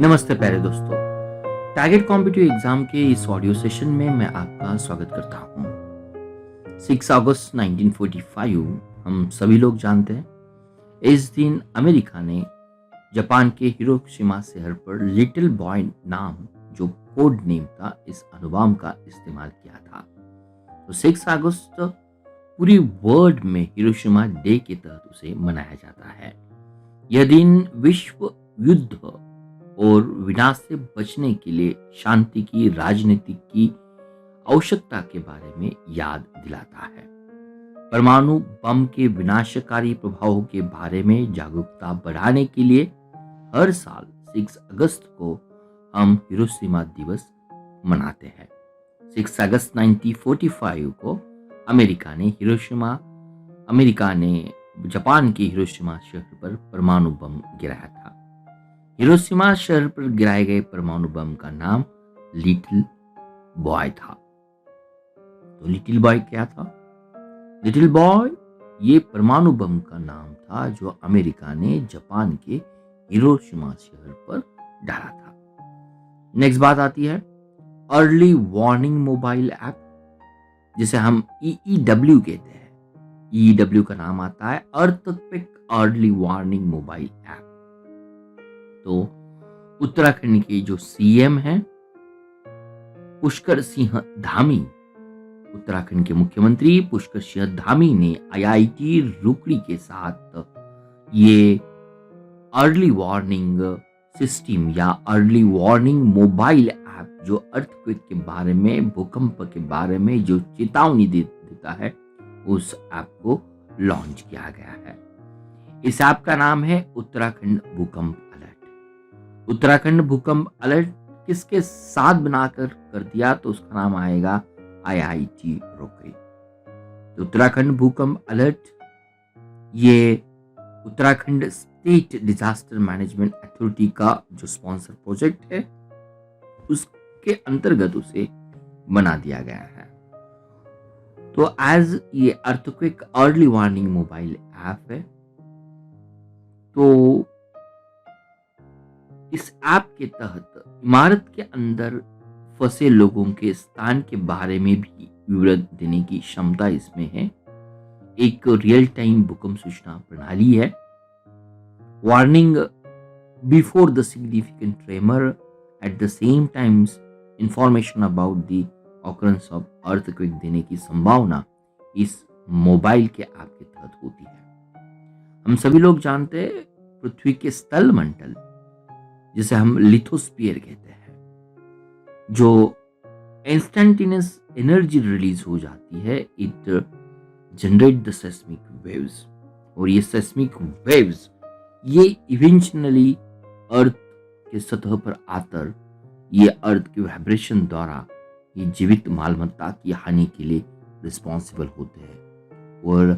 नमस्ते प्यारे दोस्तों। टारगेट कॉम्पिटिटिव एग्जाम के इस ऑडियो सेशन में मैं आपका स्वागत करता हूं। 6 अगस्त 1945 हम सभी लोग जानते हैं। इस दिन अमेरिका ने जापान के हिरोशिमा शहर पर लिटिल बॉय नाम, जो कोड नेम था, इस अणुबम का इस्तेमाल किया था। तो 6 अगस्त पूरी वर्ल्ड में हिरोशिमा डे के तहत उसे मनाया जाता है। यह दिन विश्व युद्ध और विनाश से बचने के लिए शांति की, राजनीति की आवश्यकता के बारे में याद दिलाता है। परमाणु बम के विनाशकारी प्रभावों के बारे में जागरूकता बढ़ाने के लिए हर साल 6 अगस्त को हम हिरोशिमा दिवस मनाते हैं। 6 अगस्त 1945 को अमेरिका ने जापान के हिरोशिमा शहर पर परमाणु बम गिराया था। हिरोशिमा शहर पर गिराए गए परमाणु बम का नाम लिटिल बॉय था। तो लिटिल बॉय क्या था? लिटिल बॉय ये परमाणु बम का नाम था जो अमेरिका ने जापान के हिरोशिमा शहर पर डाला था। नेक्स्ट बात आती है अर्ली वार्निंग मोबाइल ऐप, जिसे हम EEW कहते हैं। EEW का नाम आता है earthquake early warning mobile app. तो उत्तराखंड के जो CM हैं पुष्कर सिंह धामी, उत्तराखंड के मुख्यमंत्री पुष्कर सिंह धामी ने IIT रुड़की के साथ ये अर्ली वार्निंग सिस्टम या अर्ली वार्निंग मोबाइल ऐप, जो अर्थक्वेक के बारे में, भूकंप के बारे में जो चेतावनी देता है, उस ऐप को लॉन्च किया गया है। इस ऐप का नाम है उत्तराखंड भूकंप अलर्ट। उत्तराखंड भूकंप अलर्ट किसके साथ बनाकर कर दिया तो उसका नाम आएगा IIT रुड़की। तो उत्तराखंड भूकंप अलर्ट ये Uttarakhand state disaster management authority का जो स्पॉन्सर प्रोजेक्ट है, उसके अंतर्गत उसे बना दिया गया है। तो एज ये earthquake early warning mobile app है, तो इस ऐप के तहत इमारत के अंदर फंसे लोगों के स्थान के बारे में भी विवरण देने की क्षमता इसमें है। एक रियल टाइम भूकंप सूचना प्रणाली है। Warning before the significant tremor, eight the same times information about the occurrence of earthquake देने की संभावना इस मोबाइल के ऐप के तहत होती है। हम सभी लोग जानते हैं पृथ्वी के स्थल मंडल, जिसे हम लिथोस्फीयर कहते हैं, जो इंस्टेंटेनियस एनर्जी रिलीज हो जाती है, it generate the seismic waves. और ये सेस्मिक वेव्स ये इवेंचुअली अर्थ के सतह पर आकर ये अर्थ के वाइब्रेशन द्वारा ये जीवित मालमत्ता की हानि के लिए रिस्पॉन्सिबल होते हैं। और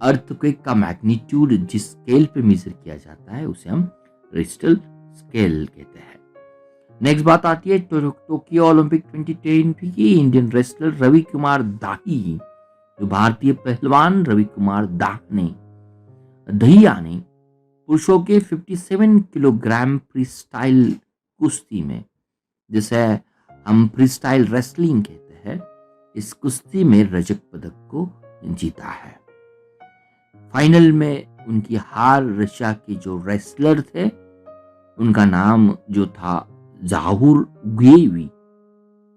अर्थक्वेक का मैग्नीट्यूड जिस स्केल पे मेजर किया जाता है उसे हम रिक्टर स्केल कहते हैं। नेक्स्ट बात आती है टोक्यो ओलंपिक 2010 की इंडियन रेसलर रवि कुमार दाही, जो भारतीय पहलवान रवि कुमार दहिया ने पुरुषों के 57 किलोग्राम फ्रीस्टाइल कुश्ती में, जिसे हम फ्रीस्टाइल रेसलिंग कहते हैं, इस कुश्ती में रजत पदक को जीता है। फाइनल में उनकी हार रशिया के जो रेसलर थे, उनका नाम जो था जाहूर गुएवी,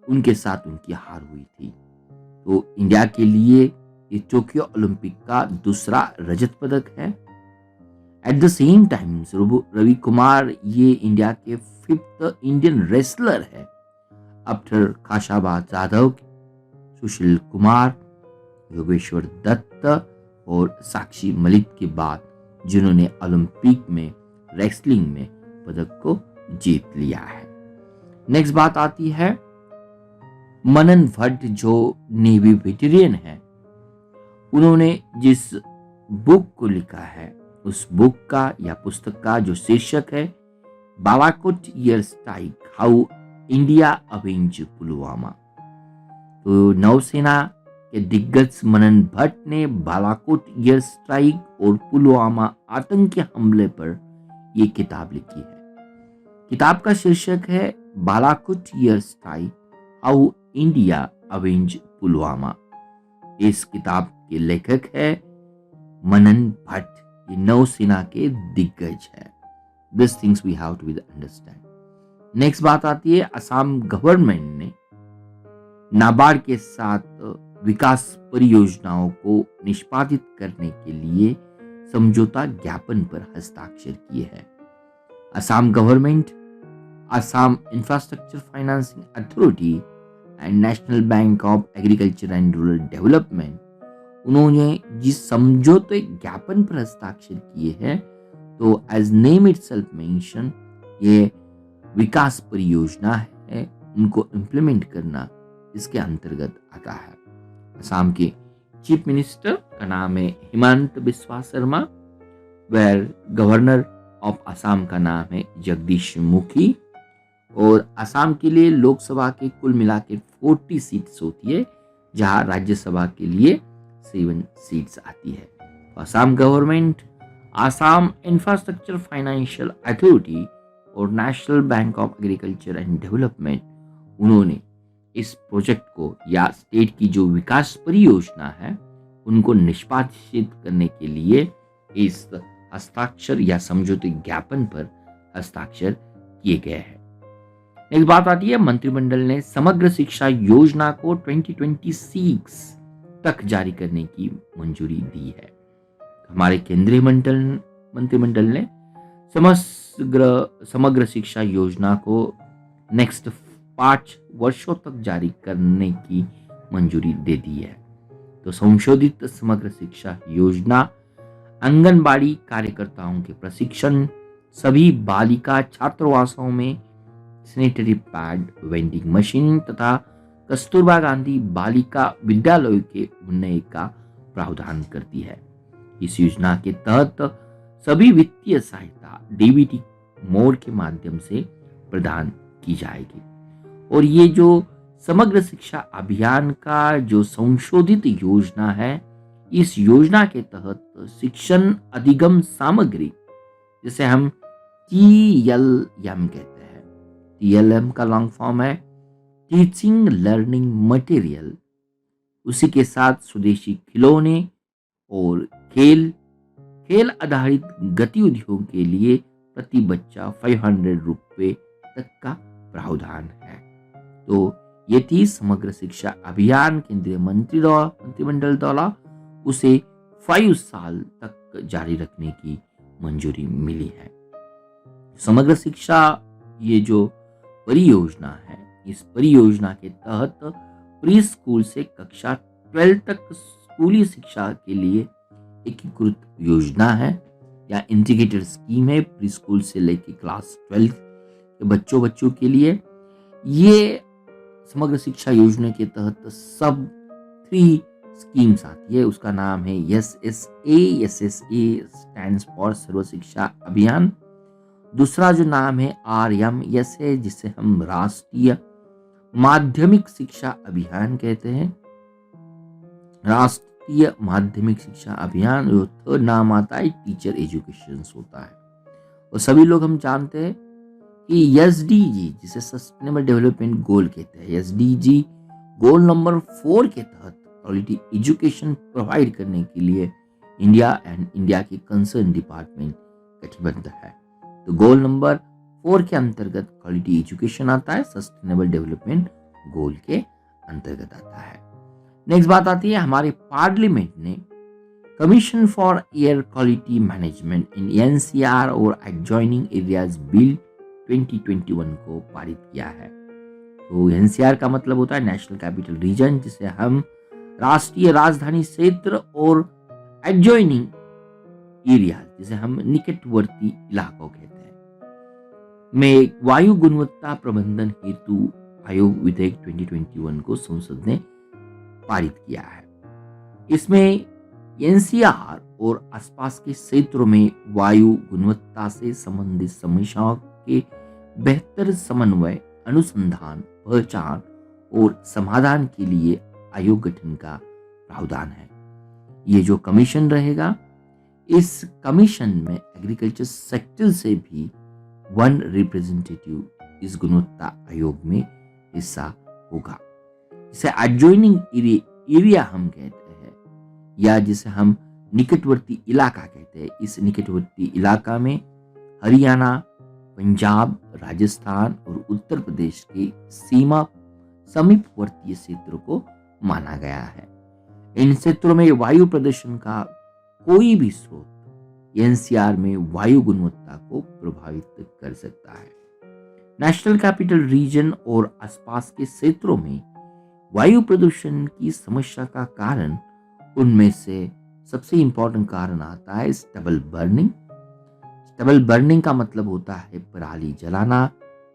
उनके साथ उनकी हार हुई थी। तो इंडिया के लिए ये टोक्यो ओलंपिक का दूसरा रजत पदक है। At the same time Ravi Kumar ये इंडिया के 5th इंडियन रेसलर है आफ्टर खाशाबा जाधव, सुशील कुमार, योगेश्वर दत्त और साक्षी मलिक के बाद, जिन्होंने ओलंपिक में रेसलिंग में पदक को जीत लिया है। नेक्स्ट बात आती है मनन भट्ट, जो नेवी वेटरन है। उन्होंने जिस बुक को लिखा है, उस बुक का या पुस्तक का जो शीर्षक है Balakot air strike, how India avenge Pulwama. तो नौसेना के दिग्गज मनन भट्ट ने बालाकोट एयर स्ट्राइक और पुलवामा आतंकी हमले पर यह किताब लिखी है। किताब का शीर्षक है Balakot air strike, how India avenge Pulwama. इस किताब के लेखक है मनन भट्ट। ये नौसेना के दिग्गज है। This things we have to understand. Next बात आती है, असम गवर्नमेंट ने नाबार्ड के साथ विकास परियोजनाओं को निष्पादित करने के लिए समझौता ज्ञापन पर हस्ताक्षर किए हैं। Assam government, Assam infrastructure financing authority and national bank of agriculture and rural development, उन्होंने जिस समझौते ज्ञापन पर हस्ताक्षर किए हैं, तो एज नेम इटसेल्फ मेंशन, ये विकास परियोजना है, उनको इम्प्लीमेंट करना इसके अंतर्गत आता है। असम के चीफ मिनिस्टर का नाम है Himanta Biswa Sarma, where governor of Assam का नाम है जगदीश मुखी। और असम के लिए लोकसभा के कुल मिला के 40 सीट्स होती है, जहां राज्यसभा के लिए 7 सीट्स आती है। तो Assam government, Assam infrastructure financial authority और national bank of agriculture and development, उन्होंने इस प्रोजेक्ट को या स्टेट की जो विकास परियोजना है उनको निष्पादित करने के लिए इस हस्ताक्षर या समझौते ज्ञापन पर हस्ताक्षर किए गए हैं। नेक्स्ट बात आती है, मंत्रिमंडल ने समग्र शिक्षा योजना को 2026 तक जारी करने की मंजूरी दी है। हमारे केंद्रीय मंत्रिमंडल ने समग्र शिक्षा योजना को नेक्स्ट 5 वर्षों तक जारी करने की मंजूरी दे दी है। तो संशोधित समग्र शिक्षा योजना आंगनबाड़ी कार्यकर्ताओं के प्रशिक्षण, सभी बालिका छात्रावासों में सैनिटरी पैड वेंडिंग मशीन तथा कस्तूरबा गांधी बालिका विद्यालयों के उन्नयन का प्रावधान करती है। इस योजना के तहत सभी वित्तीय सहायता डीबीटी मोड के माध्यम से प्रदान की जाएगी। और ये जो समग्र शिक्षा अभियान का जो संशोधित योजना है, इस योजना के तहत शिक्षण अधिगम सामग्री, जिसे हम TLM कहते हैं, TLM का लॉन्ग फॉर्म है टीचिंग लर्निंग मटेरियल, उसी के साथ स्वदेशी खिलौने और खेल आधारित गतिविधियों के लिए प्रति बच्चा 500 रुपए तक का प्रावधान है। तो ये थी समग्र शिक्षा अभियान। केंद्रीय मंत्रिमंडल द्वारा उसे 5 साल तक जारी रखने की मंजूरी मिली है। समग्र शिक्षा ये जो परियोजना है, इस परियोजना के तहत प्री स्कूल से कक्षा 12 तक स्कूली शिक्षा के लिए एकीकृत योजना है या इंटीग्रेटेड स्कीम है। प्री स्कूल से लेकर क्लास 12 के बच्चों के लिए ये समग्र शिक्षा योजना के तहत सब 3 स्कीम्स आती है। उसका नाम है SSA। SSA स्टैंड्स फॉर सर्व शिक्षा अभियान। दूसरा जो नाम है RMS है, जिसे हम राष्ट्रीय माध्यमिक शिक्षा अभियान कहते हैं। राष्ट्रीय माध्यमिक शिक्षा अभियान। जो थर्ड नाम आता है टीचर एजुकेशन होता है। और सभी लोग हम जानते हैं कि SDG, जिसे सस्टेनेबल डेवलपमेंट गोल कहते हैं, SDG गोल नंबर 4 के तहत क्वालिटी एजुकेशन प्रोवाइड करने के लिए इंडिया के कंसर्न डिपार्टमेंट कटिबद्ध है। तो गोल नंबर 4 के अंतर्गत क्वालिटी एजुकेशन आता है, सस्टेनेबल डेवलपमेंट गोल के अंतर्गत आता है। नेक्स्ट बात आती है, हमारे पार्लियामेंट ने commission for air quality management in NCR और एडजॉइनिंग एरियाज बिल 2021 को पारित किया है। तो NCR का मतलब होता है नेशनल कैपिटल रीजन, जिसे हम राष्ट्रीय राजधानी क्षेत्र, और एडजॉइनिंग एरिया जिसे हम निकटवर्ती इलाकों कहते हैं, में वायु गुणवत्ता प्रबंधन हेतु आयोग विधेयक 2021 को संसद ने पारित किया है। इसमें NCR और आसपास के क्षेत्रों में वायु गुणवत्ता से संबंधित समस्याओं के बेहतर समन्वय, अनुसंधान, पहचान और समाधान के लिए आयोग गठन का प्रावधान है। ये जो कमीशन रहेगा, इस कमीशन में एग्रीकल्चर सेक्टर से भी वन रिप्रेजेंटेटिव इस गुणवत्ता आयोग में हिस्सा होगा। जिसे एडजॉइनिंग एरिया हम कहते हैं, या जिसे हम निकटवर्ती इलाका कहते हैं। इस निकटवर्ती इलाका में हरियाणा, पंजाब, राजस्थान और उत्तर प्रदेश के सीमा समीपवर्तीय क्षेत्रों को माना गया है। इन क्षेत्रों में वायु प्रदूषण का कोई भी स्रोत एनसीआर में वायु गुणवत्ता को प्रभावित कर सकता है। नेशनल कैपिटल रीजन और आसपास के क्षेत्रों में वायु प्रदूषण की समस्या का कारण, उनमें से सबसे इंपॉर्टेंट कारण आता है स्टबल बर्निंग। स्टबल बर्निंग का मतलब होता है पराली जलाना,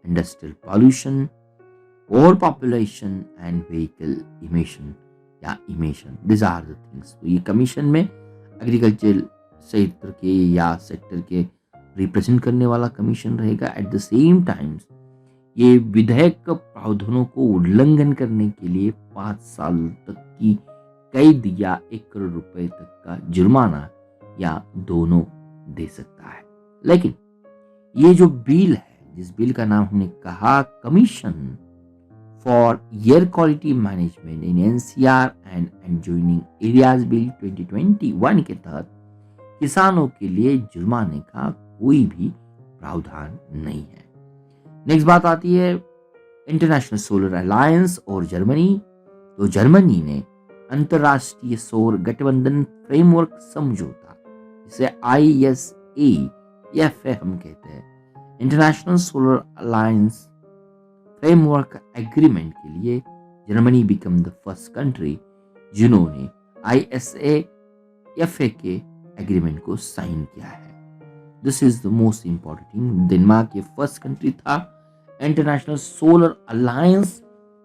industrial pollution, over population and vehicle emission या emission. This are the things. तो ये कमीशन में एग्रीकल्चर क्षेत्र के या सेक्टर के रिप्रेजेंट करने वाला कमीशन रहेगा। एट द सेम टाइम्स ये विधेयक प्रावधानों को उल्लंघन करने के लिए 5 साल तक की कैद या 1 करोड़ रुपए तक का जुर्माना या दोनों दे सकता है। लेकिन ये जो बिल है, जिस बिल का नाम हमने कहा commission for air quality management in NCR and adjoining areas bill 2021 के तहत किसानों के लिए जुर्माने का कोई भी प्रावधान नहीं है। नेक्स्ट बात आती है इंटरनेशनल सोलर अलायंस और जर्मनी। तो जर्मनी ने अंतरराष्ट्रीय सौर गठबंधन फ्रेमवर्क समझौता, जिसे ISA हम कहते हैं, international solar alliance framework agreement के लिए Germany become the first country जिन्होंने ISA के एग्रीमेंट को साइन किया है। This is the most important thing. Denmark ये फर्स्ट कंट्री था international solar alliance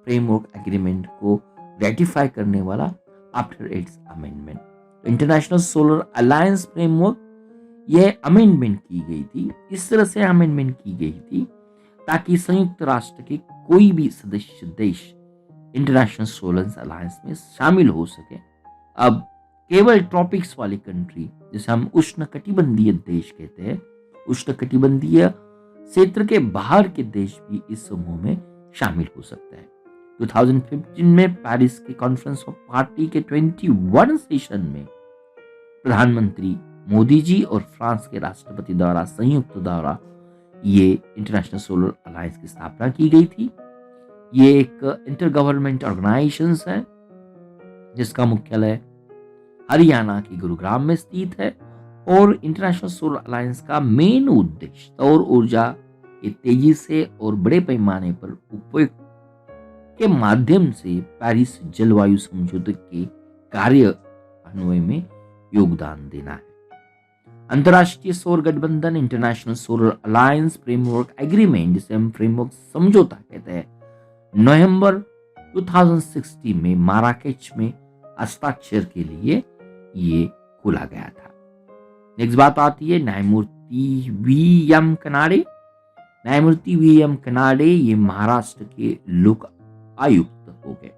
framework agreement को रेटिफाई करने वाला after it's amendment. International solar alliance framework ये अमेंडमेंट की गई थी, इस तरह से अमेंडमेंट की गई थी ताकि संयुक्त राष्ट्र के कोई भी सदस्य देश इंटरनेशनल सोलर अलायंस में शामिल हो सके। अब केवल ट्रॉपिक्स वाली कंट्री, जिसे हम उष्णकटिबंधीय देश कहते हैं, उष्णकटिबंधीय क्षेत्र के बाहर के देश भी इस समूह में शामिल हो सकते हैं। 2015 में पेरिस के कॉन्फ्रेंस ऑफ पार्टी के 21 सेशन में प्रधानमंत्री मोदी जी और फ्रांस के राष्ट्रपति द्वारा संयुक्त द्वारा ये इंटरनेशनल सोलर अलायंस की स्थापना की गई थी। ये एक इंटर गवर्नमेंट ऑर्गेनाइजेशन है जिसका मुख्यालय हरियाणा के गुरुग्राम में स्थित है। और इंटरनेशनल सोलर अलायंस का मेन उद्देश्य सौर ऊर्जा के तेजी से और बड़े पैमाने पर उपयोग के माध्यम से पेरिस जलवायु समझौते के कार्यान्वयन में योगदान देना है। अंतर्राष्ट्रीय सौर गठबंधन international solar alliance framework agreement, जिसे हम फ्रेमवर्क समझौता कहते हैं, नवंबर 2016 में माराकेच में हस्ताक्षर के लिए ये खोला गया था। नेक्स्ट बात आती है न्यायमूर्ति वी.एम. कनाडे। न्यायमूर्ति वी.एम. कनाडे ये महाराष्ट्र के लोक आयुक्त हो गए।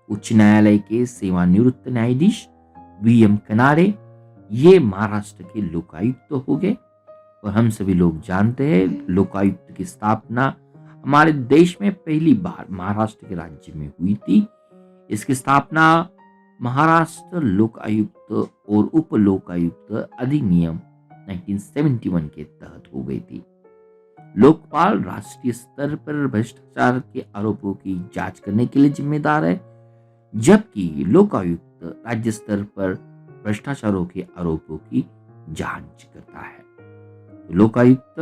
उच्च न्यायालय के सेवानिवृत्त न्यायाधीश वी.एम. कनाडे ये महाराष्ट्र के लोकायुक्त हो गए। और हम सभी लोग जानते हैं लोकायुक्त की स्थापना हमारे देश में पहली बार महाराष्ट्र के राज्य में हुई थी। इसकी स्थापना महाराष्ट्र लोकायुक्त और उप लोकायुक्त अधिनियम 1971 के तहत हो गई थी। लोकपाल राष्ट्रीय स्तर पर भ्रष्टाचार के आरोपों की जांच करने के लिए जिम्मेदार है, जबकि लोकायुक्त राज्य स्तर पर भ्रष्टाचारों के आरोपों की जांच करता है। लोकायुक्त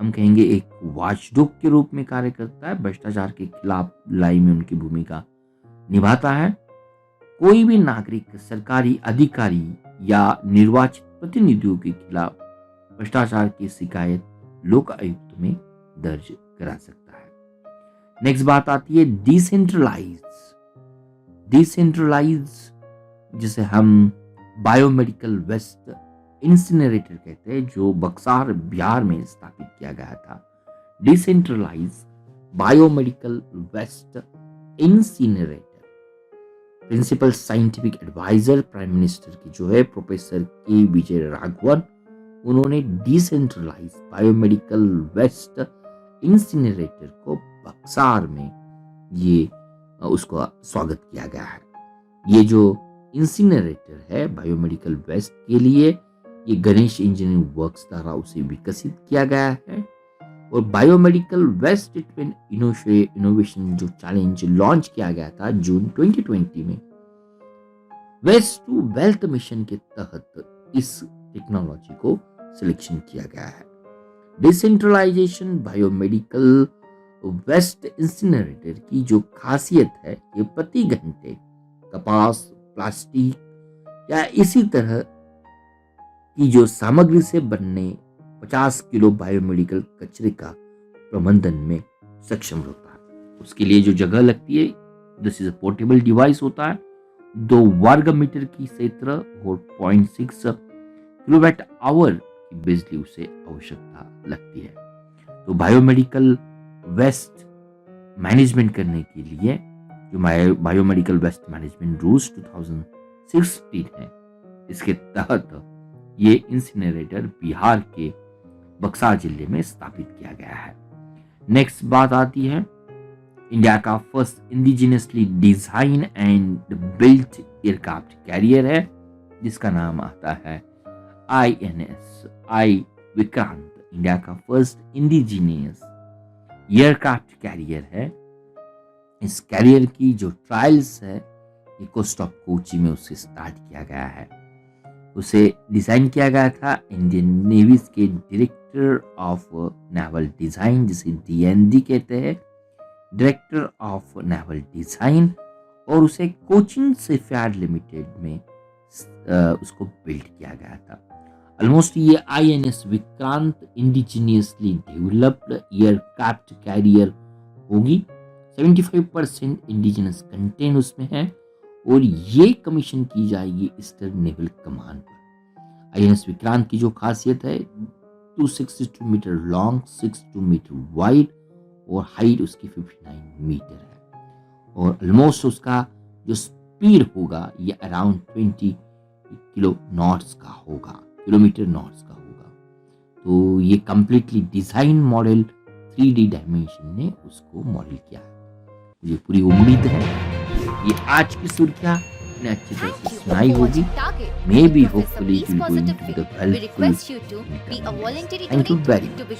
हम कहेंगे एक वॉचडॉग के रूप में कार्य करता है, भ्रष्टाचार के खिलाफ लड़ाई में उनकी भूमिका निभाता है। कोई भी नागरिक, सरकारी अधिकारी या निर्वाचित प्रतिनिधियों के खिलाफ भ्रष्टाचार की शिकायत लोकायुक्त में दर्ज करा सकता है। नेक्स्ट बात आती है डिसेंट्रलाइज, जिसे हम बायोमेडिकल वेस्ट इंसिनरेटर कहते हैं, जो बक्सार बिहार में स्थापित किया गया था। Decentralise biomedical waste incinerator. Principal scientific adviser prime minister की जो है प्रोफेसर के विजय राघवन उन्होंने डिसेंट्रलाइज बायोमेडिकल वेस्ट इंसिनरेटर को बक्सार में ये उसको स्वागत किया गया है। ये जो इंसिनरेटर है बायोमेडिकल वेस्ट के लिए, ये गणेश इंजीनियरिंग वर्क्स द्वारा उसे विकसित किया गया है। और बायोमेडिकल वेस्ट ट्रीटमेंट इनोवेशन जो चैलेंज लॉन्च किया गया था जून 2020 में, वेस्ट टू वेल्थ मिशन के तहत इस टेक्नोलॉजी को सिलेक्शन किया गया है। डिसेंट्रलाइजेशन बायोमेडिकल वेस्ट इंसिनरेटर की जो खासियत है, ये प्रति घंटे कपास, प्लास्टिक या इसी तरह की जो सामग्री से बनने 50 किलो बायोमेडिकल कचरे का प्रबंधन में सक्षम होता है। उसके लिए जो जगह लगती है, this is a portable device होता है। 2 वर्ग मीटर की क्षेत्र और 0.6 किलोवाट आवर की बिजली उसे आवश्यकता लगती है। तो बायोमेडिकल वेस्ट मैनेजमेंट करने के लिए जो बायोमेडिकल वेस्ट मैनेजमेंट रूल्स 2016 है, इसके तहत ये इंसिनरेटर बिहार के बक्सर जिले में स्थापित किया गया है। नेक्स्ट बात आती है, इंडिया का first indigenously design and built aircraft carrier है, जिसका नाम आता है INS आई विक्रांत। इंडिया का फर्स्ट इंडिजिनियस एयरक्राफ्ट कैरियर है। इस कैरियर की जो ट्रायल्स है, ये कोस्ट ऑफ कोची में उसे स्टार्ट किया गया है। उसे डिजाइन किया गया था इंडियन नेवी के डायरेक्टर ऑफ नेवल डिजाइन, जिसे DND कहते हैं, डायरेक्टर ऑफ नेवल डिजाइन, और उसे कोचिन शिपयार्ड लिमिटेड में उसको बिल्ड किया गया था। ऑलमोस्ट ये INS Vikrant indigenously developed aircraft carrier होगी। 75% इंडिजिनस कंटेंट उसमें है और ये कमीशन की जाएगी ईस्टर्न नेवल कमांड पर। INS विक्रांत की जो खासियत है, 262 मीटर लॉन्ग, 62 मीटर वाइड और हाइट उसकी 59 मीटर है। और ऑलमोस्ट उसका जो स्पीड होगा ये अराउंड 20 किलोमीटर नॉट्स का होगा। तो ये completely design model 3D dimension ने उसको मॉडल किया है। मुझे पूरी उम्मीद है ये आज की सुर्खियां ने अच्छी तरह से सुनाई होगी। Maybe hopefully it will going to the helpful. Thank you very much.